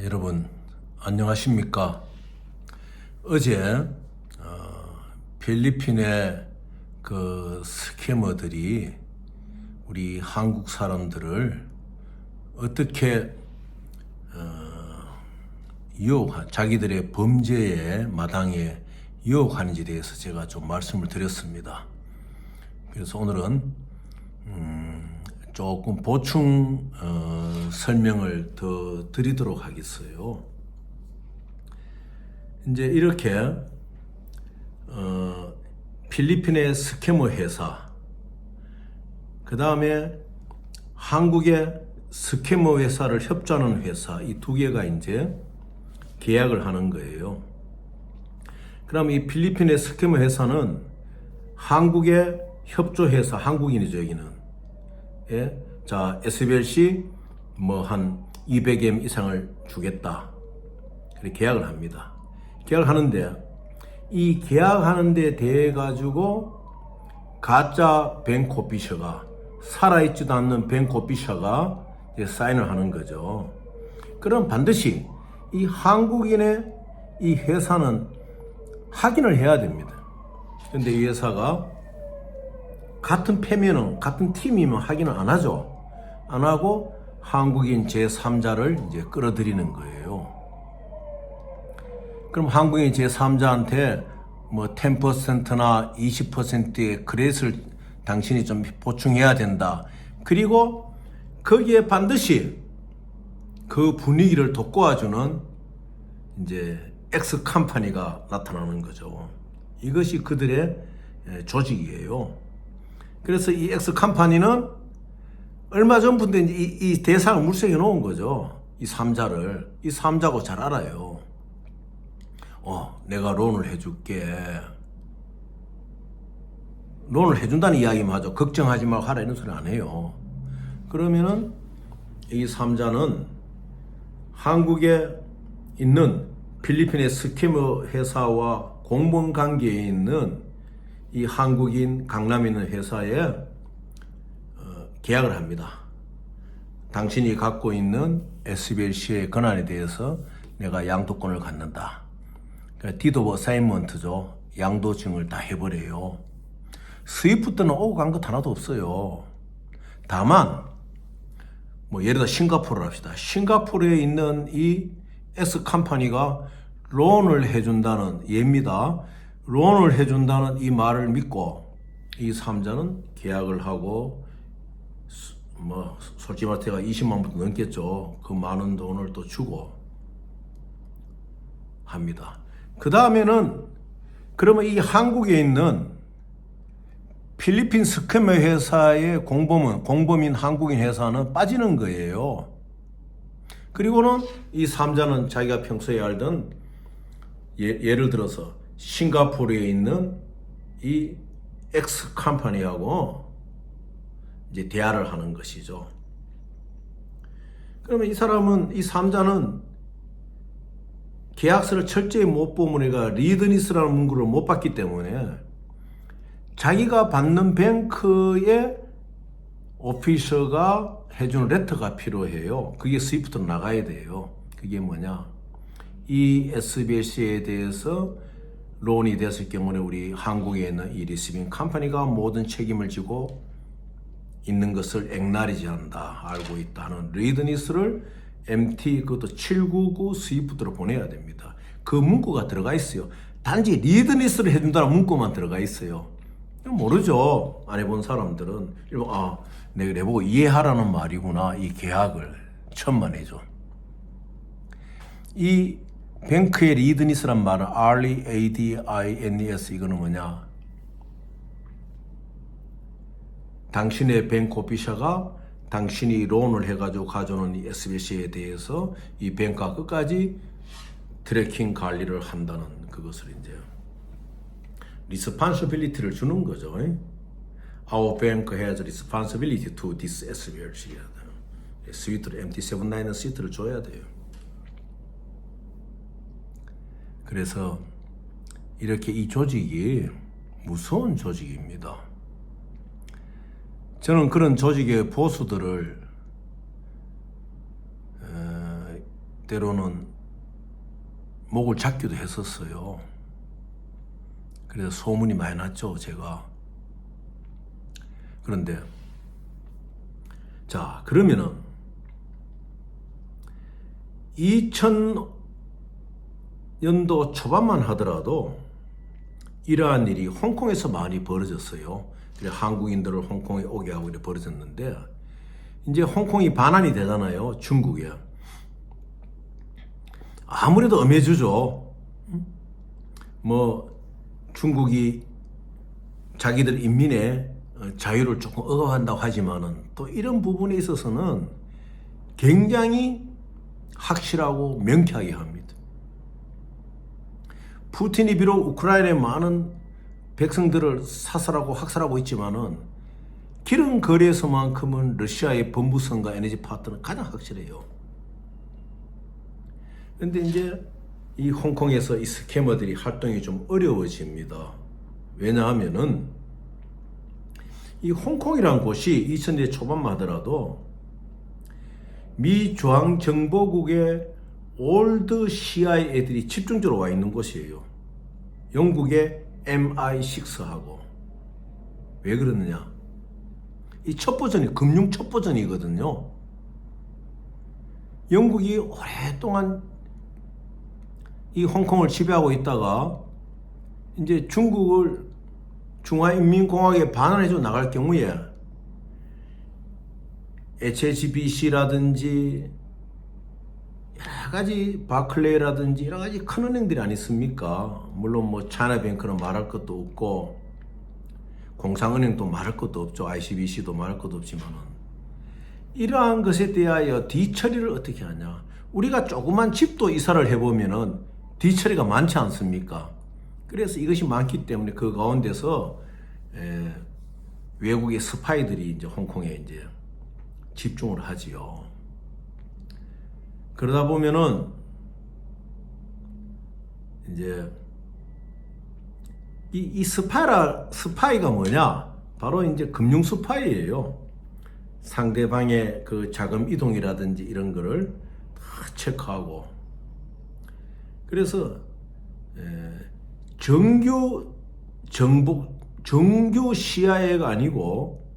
여러분 안녕하십니까? 어제 필리핀의 그 스캐머들이 우리 한국 사람들을 어떻게 자기들의 범죄의 마당에 유혹하는지에 대해서 제가 좀 말씀을 드렸습니다. 그래서 오늘은 조금 보충 설명을 더 드리도록 하겠어요. 이제 이렇게 필리핀의 스캐머 회사, 그 다음에 한국의 스캐머 회사를 협조하는 회사, 이 두 개가 이제 계약을 하는 거예요. 그럼 이 필리핀의 스캐머 회사는 한국의 협조 회사, 한국인이죠, 여기는. 예? 자, SBLC 뭐 한 200M 이상을 주겠다. 그렇게 계약을 합니다. 계약을 하는데 이 계약하는 데 대해 가지고 가짜 뱅크 오피셔가, 살아있지도 않는 뱅크 오피셔가 사인을 하는 거죠. 그럼 반드시 이 한국인의 이 회사는 확인을 해야 됩니다. 그런데 이 회사가 같은 패면은, 같은 팀이면 확인을 안 하죠. 안 하고 한국인 제3자를 이제 끌어들이는 거예요. 그럼 한국인 제3자한테 뭐 10%나 20%의 크레딧을 당신이 좀 보충해야 된다. 그리고 거기에 반드시 그 분위기를 돋궈주는 이제 X 컴퍼니가 나타나는 거죠. 이것이 그들의 조직이에요. 그래서 이 X 컴퍼니는 얼마 전부터 이 대상을 물색해 놓은 거죠. 이 3자를. 이 3자고 잘 알아요. 내가 론을 해줄게. 론을 해준다는 이야기만 하죠. 걱정하지 말고 하라 이런 소리 안 해요. 그러면은 이 3자는 한국에 있는 필리핀의 스캐머 회사와 공범 관계에 있는 이 한국인 강남에 있는 회사에 계약을 합니다. 당신이 갖고 있는 SBLC의 권한에 대해서 내가 양도권을 갖는다. 그러니까 디드 오브 어사인먼트죠. 양도증을 다 해버려요. 스위프트는 오고 간 것 하나도 없어요. 다만 뭐 예를 들어 싱가포르를 합시다. 싱가포르에 있는 이 S 컴퍼니가 론을 해준다는 예입니다. 론을 해준다는 이 말을 믿고 이 3자는 계약을 하고 뭐 솔직히 말해서 제가 20만 불도 넘겠죠. 그 많은 돈을 또 주고 합니다. 그 다음에는 그러면 이 한국에 있는 필리핀 스캐머 회사의 공범인 한국인 회사는 빠지는 거예요. 그리고는 이 3자는 자기가 평소에 알던 예를 들어서 싱가포르에 있는 이 X 컴퍼니하고 이제 대화를 하는 것이죠. 그러면 이 사람은, 이 3자는 계약서를 철저히 못 보면 얘가 리드니스라는 문구를 못 봤기 때문에 자기가 받는 뱅크의 오피셔가 해주는 레터가 필요해요. 그게 스위프트로 나가야 돼요. 그게 뭐냐? 이 SBLC에 대해서 론이 됐을 경우에 우리 한국에 있는 이 리시빙 컴퍼니가 모든 책임을 지고 있는 것을 액나리지 한다, 알고 있다 하는 리드니스를 MT 그것도 799 스위프트로 보내야 됩니다. 그 문구가 들어가 있어요. 단지 리드니스를 해준다는 문구만 들어가 있어요. 모르죠. 안 해본 사람들은 내가 내보고 이해하라는 말이구나. 이 계약을 천만에죠. 이 뱅크의 리드니스란 말은 READINES 이거는 뭐냐? 당신의 뱅크 오피셔가 당신이 론을 해가지고 가져오는 이 SBC에 대해서 이 뱅크가 끝까지 트래킹 관리를 한다는 그것을 이제 리스폰시빌리티를 주는 거죠. Our bank has responsibility to this SBLC. 스위트를 MT79는 스위트를 줘야 돼요. 그래서 이렇게 이 조직이 무서운 조직입니다. 저는 그런 조직의 보수들을 때로는 목을 잡기도 했었어요. 그래서 소문이 많이 났죠, 제가. 그런데 자, 그러면은 2000년도 초반만 하더라도 이러한 일이 홍콩에서 많이 벌어졌어요. 그래 한국인들을 홍콩에 오게 하고 이렇게 벌어졌는데, 이제 홍콩이 반환이 되잖아요, 중국에. 아무래도 엄해주죠. 뭐 중국이 자기들 인민의 자유를 조금 억압한다고 하지만은 또 이런 부분에 있어서는 굉장히 확실하고 명쾌하게 합니다. 푸틴이 비록 우크라이나의 많은 백성들을 사살하고 학살하고 있지만은 기름 거래에서만큼은 러시아의 범부선과 에너지 파트는 가장 확실해요. 그런데 이제 이 홍콩에서 이 스캐머들이 활동이 좀 어려워집니다. 왜냐하면은 이 홍콩이라는 곳이 2000년대 초반만 하더라도 미 중앙정보국의 올드 CIA 애들이 집중적으로 와 있는 곳이에요. 영국의 MI6하고. 왜 그러느냐? 이 첩보전이 금융 첩보전이거든요. 영국이 오랫동안 이 홍콩을 지배하고 있다가 이제 중국을 중화인민공화국에 반환해서 나갈 경우에 HSBC라든지 여러 가지 바클레이라든지 여러 가지 큰 은행들이 아니습니까? 물론 뭐 차이나뱅크는 말할 것도 없고 공상은행도 말할 것도 없죠. ICBC도 말할 것도 없지만은 이러한 것에 대하여 뒤처리를 어떻게 하냐? 우리가 조그만 집도 이사를 해보면은 뒤처리가 많지 않습니까? 그래서 이것이 많기 때문에 그 가운데서 외국의 스파이들이 이제 홍콩에 이제 집중을 하지요. 그러다 보면은 이제 이 스파이가 뭐냐? 바로 이제 금융 스파이예요. 상대방의 그 자금 이동이라든지 이런 거를 다 체크하고. 그래서 정규 CIA가 아니고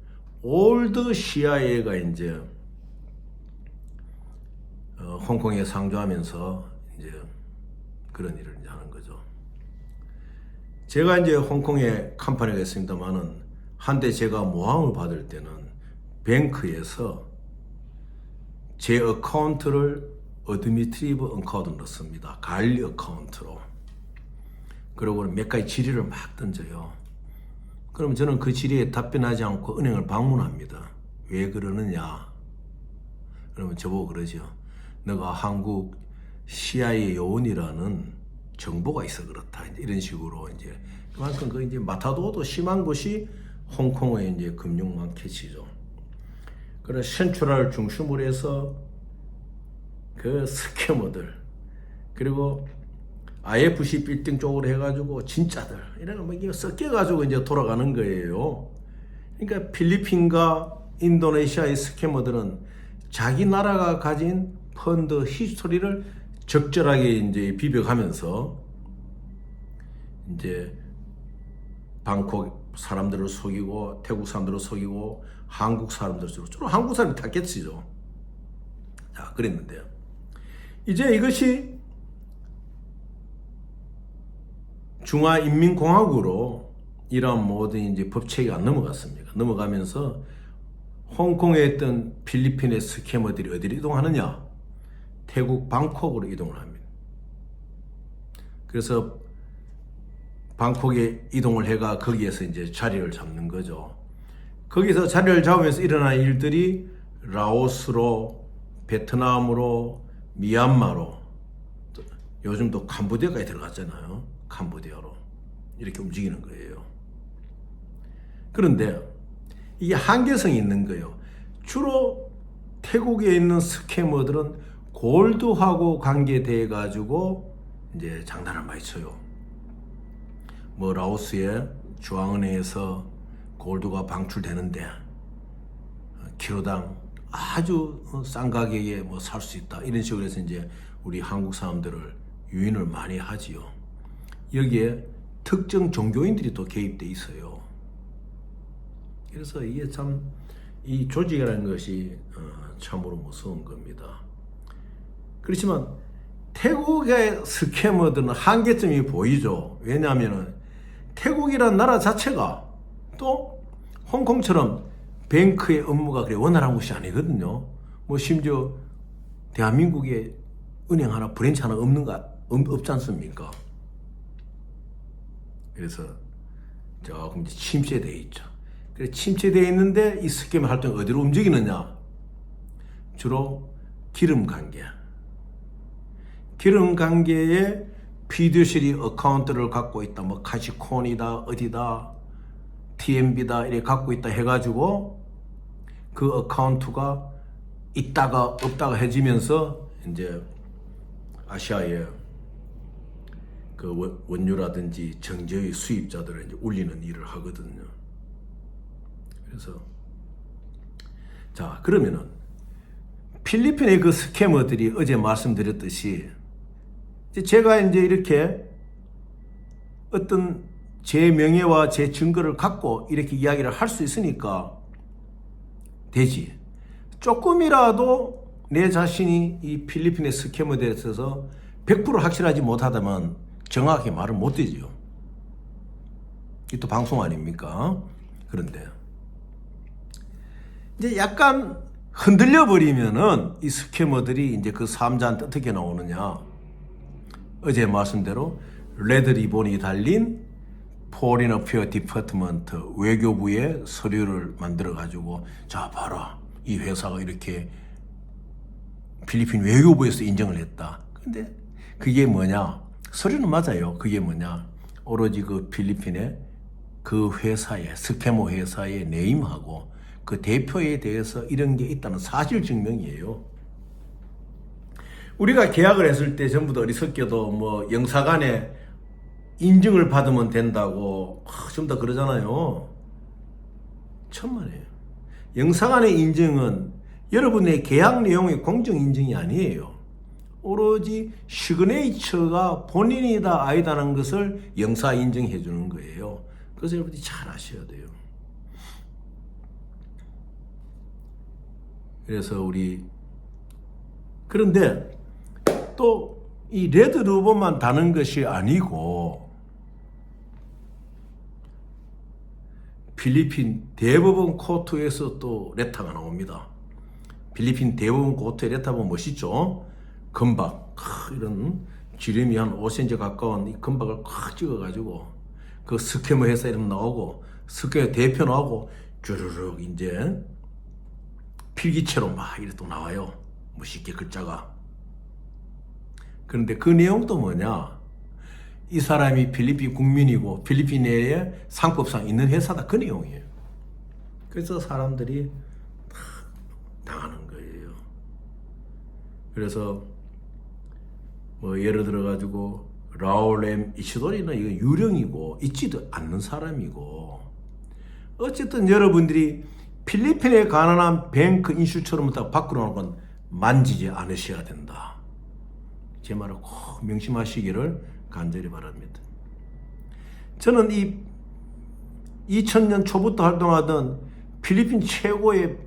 올드 CIA가 이제 홍콩에 상주하면서 이제 그런 일을 이제 하는 거죠. 제가 이제 홍콩에 컴퍼니가 있습니다만은 한때 제가 모함을 받을 때는 뱅크에서 제 어카운트를 어드미니스트리티브 어카운트로 넣습니다. 관리 어카운트로. 그리고 몇 가지 질의를 막 던져요. 그럼 저는 그 질의에 답변하지 않고 은행을 방문합니다. 왜 그러느냐? 그러면 저보고 그러죠. 너가 한국 CIA 요원이라는 정보가 있어 그렇다. 이런 식으로 이제 그만큼 그 이제 마타도도 심한 곳이 홍콩의 이제 금융 마켓이죠. 그래서 센트럴을 중심으로 해서 그 스캐머들 그리고 IFC 빌딩 쪽으로 해가지고 진짜들 이런 거 뭐 이거 섞여가지고 이제 돌아가는 거예요. 그러니까 필리핀과 인도네시아의 스캐머들은 자기 나라가 가진 펀드 히스토리를 적절하게 이제 비벼가면서 이제 방콕 사람들을 속이고 태국 사람들을 속이고 한국 사람들을 속이고 주로 한국 사람이 탔겠지죠. 자, 그랬는데요. 이제 이것이 중화인민공화국으로 이러한 모든 이제 법칙이 안 넘어갔습니다. 넘어가면서 홍콩에 있던 필리핀의 스캐머들이 어디로 이동하느냐? 태국 방콕으로 이동을 합니다. 그래서 방콕에 이동을 해가 거기에서 이제 자리를 잡는 거죠. 거기서 자리를 잡으면서 일어난 일들이 라오스로, 베트남으로, 미얀마로, 요즘 또 캄보디아까지 들어갔잖아요. 캄보디아로 이렇게 움직이는 거예요. 그런데 이게 한계성이 있는 거예요. 주로 태국에 있는 스캐머들은 골드하고 관계돼 가지고 이제 장난을 많이 쳐요. 뭐 라오스의 중앙은행에서 골드가 방출되는데 키로당 아주 싼 가격에 뭐 살 수 있다 이런 식으로 해서 이제 우리 한국 사람들을 유인을 많이 하지요. 여기에 특정 종교인들이 또 개입돼 있어요. 그래서 이게 참 이 조직이라는 것이 참으로 무서운 겁니다. 그렇지만 태국의 스캐머들은 한계점이 보이죠. 왜냐하면 태국이라는 나라 자체가 또 홍콩처럼 뱅크의 업무가 그래 원활한 곳이 아니거든요. 뭐 심지어 대한민국에 은행 하나 브랜치 하나 없지 않습니까? 그래서 조금 이제 침체되어 있죠. 그래 침체되어 있는데 이 스캐머 활동이 어디로 움직이느냐? 주로 기름 관계. 기름 관계에 피듀시리 어카운트를 갖고 있다. 뭐 카시콘이다, 어디다, TMB다 이렇게 갖고 있다 해가지고 그 어카운트가 있다가 없다가 해지면서 이제 아시아의 그 원유라든지 정제의 수입자들을 이제 울리는 일을 하거든요. 그래서 자 그러면은 필리핀의 그 스캐머들이 어제 말씀드렸듯이 제가 이제 이렇게 어떤 제 명예와 제 증거를 갖고 이렇게 이야기를 할 수 있으니까 되지. 조금이라도 내 자신이 이 필리핀의 스캐머에 대해서 100% 확실하지 못하다면 정확하게 말을 못 되지요. 이 또 방송 아닙니까? 그런데 이제 약간 흔들려 버리면은 이 스캐머들이 이제 그 삼자한테 어떻게 나오느냐? 어제 말씀대로 레드 리본이 달린 포린 어페어 디파트먼트 외교부에 서류를 만들어 가지고 자 봐라 이 회사가 이렇게 필리핀 외교부에서 인정을 했다. 근데 그게 뭐냐? 서류는 맞아요. 그게 뭐냐? 오로지 그 필리핀의 그 회사의 스캐머 회사의 네임하고 그 대표에 대해서 이런 게 있다는 사실 증명이에요. 우리가 계약을 했을 때 전부 다 어리석게도 뭐 영사관에 인증을 받으면 된다고 전부 다 그러잖아요. 천만에요. 영사관의 인증은 여러분의 계약 내용의 공정 인증이 아니에요. 오로지 시그네이처가 본인이다 아니다라는 것을 영사 인증해 주는 거예요. 그래서 여러분이 잘 아셔야 돼요. 그래서 그런데 또 이 레드 리본만 다는 것이 아니고 필리핀 대법원 코트에서 또 레타가 나옵니다. 필리핀 대법원 코트의 레타 보면 멋있죠? 금박, 이런 지름이 한 5cm 가까운 이 금박을 콱 찍어가지고 그 스캐머 회사 이름 나오고 스캐머 대표 나오고 쭈르륵 이제 필기체로 막 이렇게 또 나와요. 멋있게 글자가. 그런데 그 내용도 뭐냐? 이 사람이 필리핀 국민이고 필리핀 내에 상법상 있는 회사다. 그 내용이에요. 그래서 사람들이 다 당하는 거예요. 그래서 뭐 예를 들어 가지고 라울렘 이시도리는 이거 유령이고 있지도 않는 사람이고 어쨌든 여러분들이 필리핀에 가난한 뱅크 인슈처럼 다 밖으로 나오는 건 만지지 않으셔야 된다. 제 말을 꼭 명심하시기를 간절히 바랍니다. 저는 이 2000년 초부터 활동하던 필리핀 최고의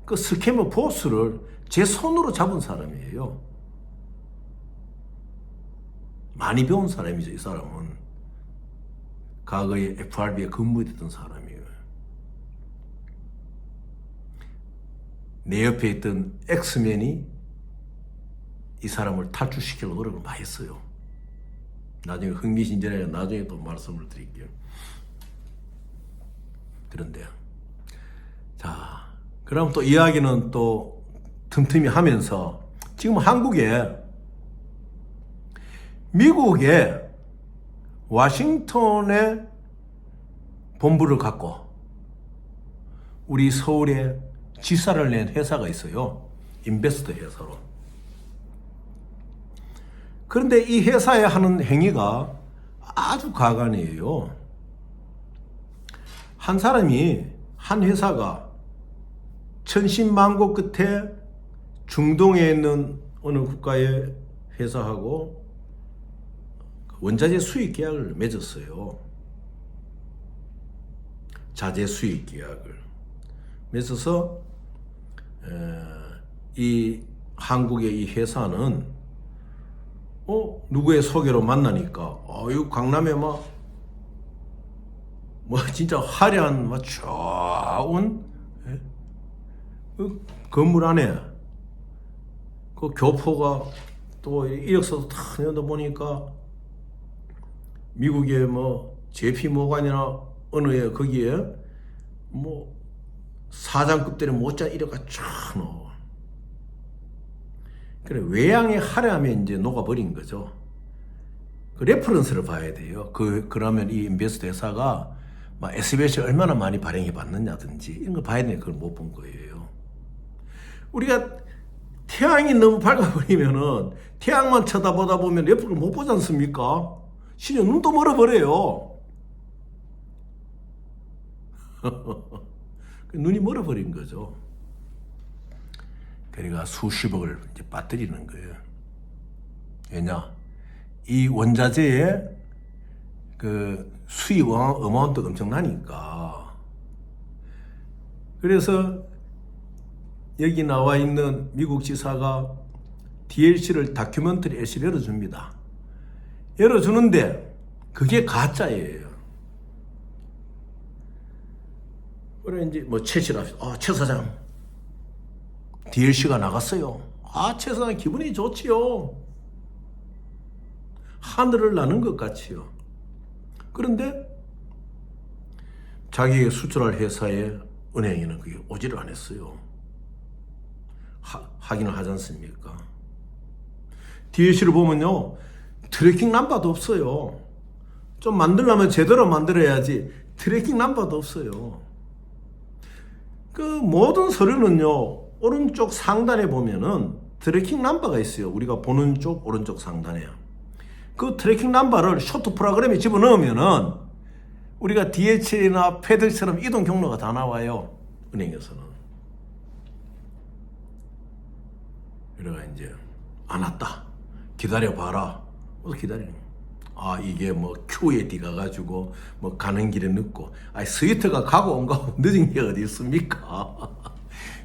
그 스캐머 보스를 제 손으로 잡은 사람이에요. 많이 배운 사람이죠. 이 사람은 과거에 FRB에 근무했던 사람이에요. 내 옆에 있던 엑스맨이 이 사람을 탈출시키려고 노력을 많이 했어요. 나중에 흥미진진하게 나중에 또 말씀을 드릴게요. 그런데 자 그럼 또 이야기는 또 틈틈이 하면서 지금 한국에 미국의 워싱턴에 본부를 갖고 우리 서울에 지사를 낸 회사가 있어요. 인베스터 회사로. 그런데 이 회사에 하는 행위가 아주 천신만고 끝에 중동에 있는 어느 국가의 회사하고 원자재 수입 계약을 맺었어요. 자재 수입 계약을 맺어서 이 한국의 이 회사는 누구의 소개로 만나니까 이 강남에 뭐 진짜 화려한 좋은 그 건물 안에 그 교포가 또 이력서도 탁 내다 보니까 미국의 JP 모간이나 어느에 거기에 사장급 되는 못지않은 이력가 쫙 넣어. 그래 외양의 화려함에 이제 녹아버린 거죠. 그 레퍼런스를 봐야 돼요. 그러면 이 인베스트 회사가 SBS에 얼마나 많이 발행해 봤느냐든지 이런 거 봐야 되는데 그걸 못 본 거예요. 우리가 태양이 너무 밝아버리면은 태양만 쳐다보다 보면 레퍼를 못 보지 않습니까? 심지어 눈도 멀어버려요. 눈이 멀어버린 거죠. 그러니까 수십억을 이제 빠뜨리는 거예요. 왜냐? 이 원자재의 그 수입 어마운트가 엄청나니까. 그래서 여기 나와 있는 미국 지사가 DLC를 다큐멘터리 LC를 열어줍니다. 열어주는데 그게 가짜예요. 그래 이제 최씨라 최 사장 DLC가 나갔어요. 최 사장 기분이 좋지요. 하늘을 나는 것 같지요. 그런데 자기가 수출할 회사의 은행에는 그게 오지를 않았어요. 확인을 하지 않습니까? DLC를 보면요, 트래킹 넘버도 없어요. 좀 만들려면 제대로 만들어야지 트래킹 넘버도 없어요. 그 모든 서류는요, 오른쪽 상단에 보면은 트래킹 넘버가 있어요. 우리가 보는 쪽 오른쪽 상단에요. 그 트래킹 넘버를 쇼트 프로그램에 집어넣으면은 우리가 DHL이나 페드처럼 이동 경로가 다 나와요. 은행에서는. 그래가 이제 안 왔다. 기다려봐라. 기다리는 이게 Q에 D 가가지고 가는 길에 늦고 스위트가 가고 온 가고 늦은 게 어디 있습니까?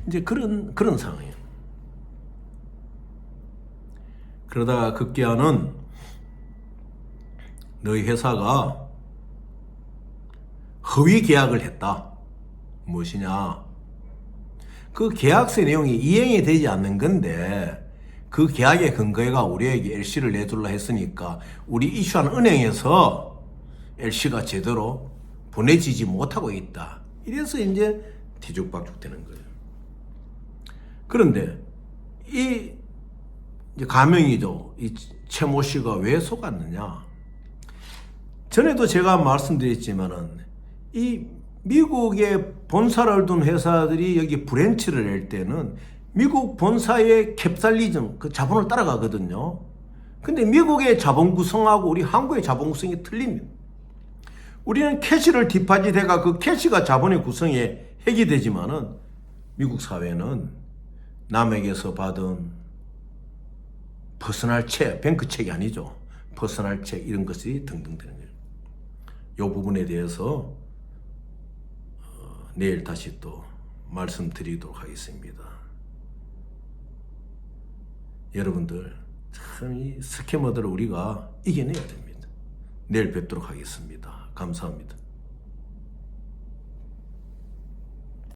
이제 그런 상황이에요. 그러다가 급기야는 너희 회사가 허위 계약을 했다. 무엇이냐? 그 계약서 내용이 이행이 되지 않는 건데 그 계약의 근거가 우리에게 LC를 내둘라 했으니까 우리 이슈한 은행에서 LC가 제대로 보내지지 못하고 있다. 이래서 이제 뒤죽박죽 되는 거예요. 그런데 이 가명이죠. 이 최모 씨가 왜 속았느냐? 전에도 제가 말씀드렸지만은 이 미국의 본사를 둔 회사들이 여기 브랜치를 낼 때는 미국 본사의 캡탈리즘, 그 자본을 따라가거든요. 근데 미국의 자본 구성하고 우리 한국의 자본 구성이 틀립니다. 우리는 캐시를 디파짓해가 그 캐시가 자본의 구성에 핵이 되지만은 미국 사회는 남에게서 받은 퍼스널 책, 뱅크 책이 아니죠. 퍼스널 책 이런 것이 등등 되는 거예요. 이 부분에 대해서 내일 다시 또 말씀드리도록 하겠습니다. 여러분들 참 이 스캐머들을 우리가 이겨내야 됩니다. 내일 뵙도록 하겠습니다. 감사합니다.